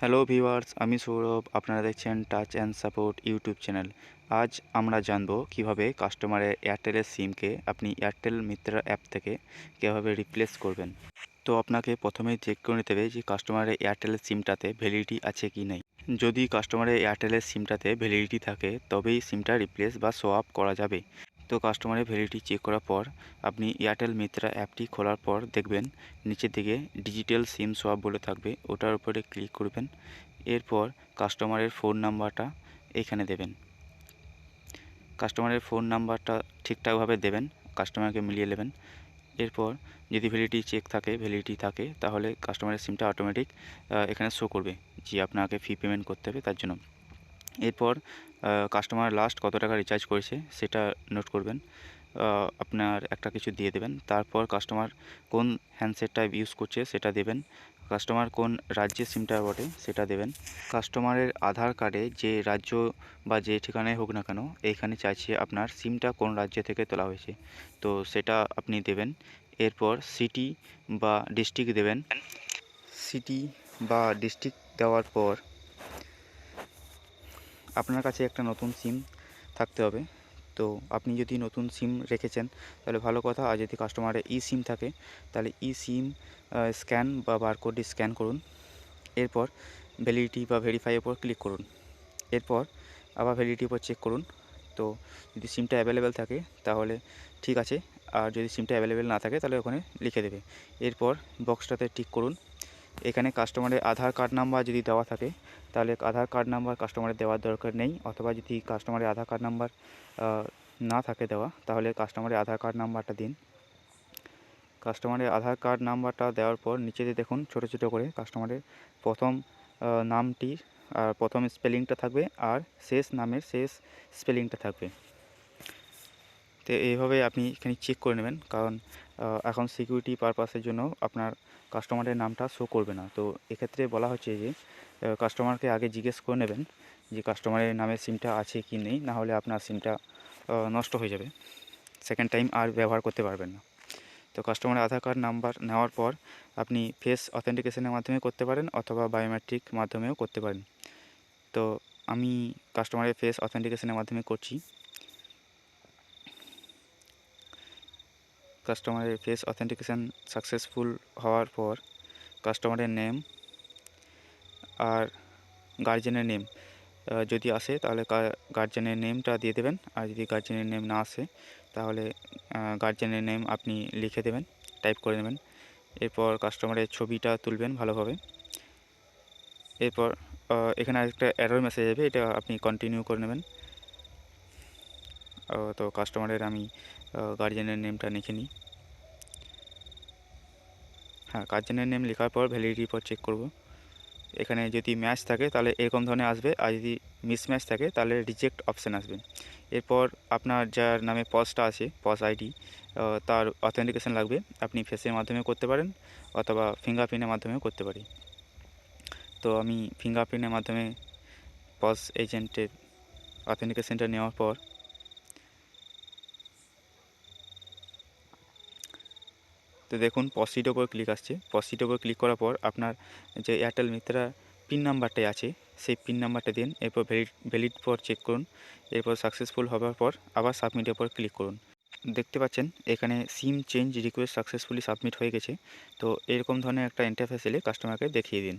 Hello viewers, আমি সৌরভ। আপনারা দেখছেন touch and support YouTube channel. আজ আমরা জানবো কিভাবে কাস্টমারের এয়ারটেলের সিমকে আপনি এয়ারটেল মিত্রা অ্যাপ থেকে কীভাবে রিপ্লেস করবেন। তো আপনাকে প্রথমেই চেক করে নিতে হবে যে কাস্টমারের এয়ারটেলের সিমটাতে ভ্যালিডিটি আছে কি নেই। যদি কাস্টমারের এয়ারটেলের সিমটাতে ভ্যালিডিটি থাকে তবেই সিমটা রিপ্লেস বা সোয়াপ করা যাবে। তো কাস্টমারের ভ্যালিডিটি চেক করার পর আপনি এয়ারটেল মিত্রা অ্যাপটি খোলার পর দেখবেন নিচের দিকে ডিজিটাল সিম সোয়াপ বলে থাকবে, ওটার উপরে ক্লিক করবেন। এরপর কাস্টমারের ফোন নাম্বারটা এইখানে দেবেন। কাস্টমারের ফোন নাম্বারটা ঠিকঠাকভাবে দেবেন, কাস্টমারকে মিলিয়ে নেবেন। এরপর যদি ভ্যালিডিটি থাকে তাহলে কাস্টমারের সিমটা অটোমেটিক এখানে শো করবে যে আপনাকে ফি পেমেন্ট করতে হবে তার জন্য। এরপর কাস্টমার লাস্ট কত টাকা রিচার্জ করেছে সেটা নোট করবেন, আপনার একটা কিছু দিয়ে দেবেন। তারপর কাস্টমার কোন হ্যান্ডসেটটা ইউজ করছে সেটা দেবেন, কাস্টমার কোন রাজ্যের সিমটা বটে সেটা দেবেন। কাস্টমারের আধার কার্ডে যে রাজ্য বা যে ঠিকানায় হোক না কেন এইখানে চাইছে আপনার সিমটা কোন রাজ্য থেকে তোলা হয়েছে, তো সেটা আপনি দেবেন। এরপর সিটি বা ডিস্ট্রিক্ট দেবেন। সিটি বা ডিস্ট্রিক্ট দেওয়ার পর আপনার কাছে একটা নতুন সিম থাকতে হবে। তো আপনি যদি নতুন সিম রেখেছেন তাহলে ভালো কথা, আর যদি কাস্টমারের ই সিম থাকে তাহলে ই সিম স্ক্যান বা বারকোডটি স্ক্যান করুন। এরপর ভ্যালিডিটি বা ভেরিফাইয়ের উপর ক্লিক করুন। এরপর আবার ভ্যালিডিটির উপর চেক করুন। তো যদি সিমটা অ্যাভেলেবেল থাকে তাহলে ঠিক আছে, আর যদি সিমটা অ্যাভেলেবেল না থাকে তাহলে ওখানে লিখে দেবে। এরপর বক্সটাতে টিক করুন। এখানে কাস্টমারের আধার কার্ড নাম্বার যদি দেওয়া থাকে তাহলে আধার কার্ড নাম্বার কাস্টমারের দেওয়ার দরকার নেই, অথবা যদি কাস্টমারের আধার কার্ড নাম্বার না থাকে দেওয়া তাহলে কাস্টমারের আধার কার্ড নাম্বারটা দিন। কাস্টমারের আধার কার্ড নাম্বারটা দেওয়ার পর নিচেতে দেখুন ছোটো ছোটো করে কাস্টমারের প্রথম নামটি আর প্রথম স্পেলিংটা থাকবে আর শেষ নামের শেষ স্পেলিংটা থাকবে। তো এইভাবে আপনি এখানে চেক করে নেবেন, কারণ এখন সিকিউরিটি পারপাসের জন্য আপনার কাস্টমারের নামটা শো করবে না। তো এক্ষেত্রে বলা হচ্ছে যে কাস্টমারকে আগে জিজ্ঞেস করে নেবেন যে কাস্টমারের নামে সিমটা আছে কি নেই, না হলে আপনার সিমটা নষ্ট হয়ে যাবে, সেকেন্ড টাইম আর ব্যবহার করতে পারবেন না। তো কাস্টমারের আধার কার্ড নাম্বার নেওয়ার পর আপনি ফেস অথেন্টিকেশনের মাধ্যমে করতে পারেন অথবা বায়োমেট্রিক মাধ্যমেও করতে পারেন। তো আমি কাস্টমারের ফেস অথেন্টিকেশনের মাধ্যমে করছি। কাস্টমারের ফেস অথেন্টিকেশন সাকসেসফুল হওয়ার পর কাস্টমারের নেম আর গার্জেনের নেম যদি আসে তাহলে গার্জেনের নেমটা দিয়ে দেবেন, আর যদি গার্জেনের নেম না আসে তাহলে গার্জেনের নেম আপনি লিখে দেবেন, টাইপ করে নেবেন। এরপর কাস্টমারের ছবিটা তুলবেন ভালোভাবে। এরপর এখানে আরেকটা এরর মেসেজ যাবে, এটা আপনি কন্টিনিউ করে নেবেন। তো কাস্টমারের আমি গার্জেনের নেমটা লিখে নিই। হ্যাঁ, গার্জেনের নেম লেখার পর ভ্যালিডিটির পর চেক করব। এখানে যদি ম্যাচ থাকে তাহলে এরকম ধরনের আসবে, আর যদি মিসম্যাচ থাকে তাহলে রিজেক্ট অপশান আসবে। এরপর আপনার যার নামে পজটা আছে, পজ আইডি, তার অথেন্টিকেশন লাগবে। আপনি ফেসের মাধ্যমে করতে পারেন অথবা ফিঙ্গারপ্রিন্টের মাধ্যমেও করতে পারি। তো আমি ফিঙ্গারপ্রিন্টের মাধ্যমে পজ এজেন্টের অথেন্টিকেশনটা নেওয়ার পর তো দেখুন প্রসিডের উপর ক্লিক আসছে। প্রসিডের উপর ক্লিক করার পর আপনার যে এয়ারটেল মিত্রা পিন নাম্বারটাই আছে সেই পিন নাম্বারটা দিন। এরপর ভ্যালিড পর চেক করুন। এরপর সাকসেসফুল হওয়ার পর আবার সাবমিটের উপর ক্লিক করুন। দেখতে পাচ্ছেন এখানে সিম চেঞ্জ রিকোয়েস্ট সাকসেসফুলি সাবমিট হয়ে গেছে। তো এরকম ধরনের একটা ইন্টারফেস এলে কাস্টমারকে দেখিয়ে দিন।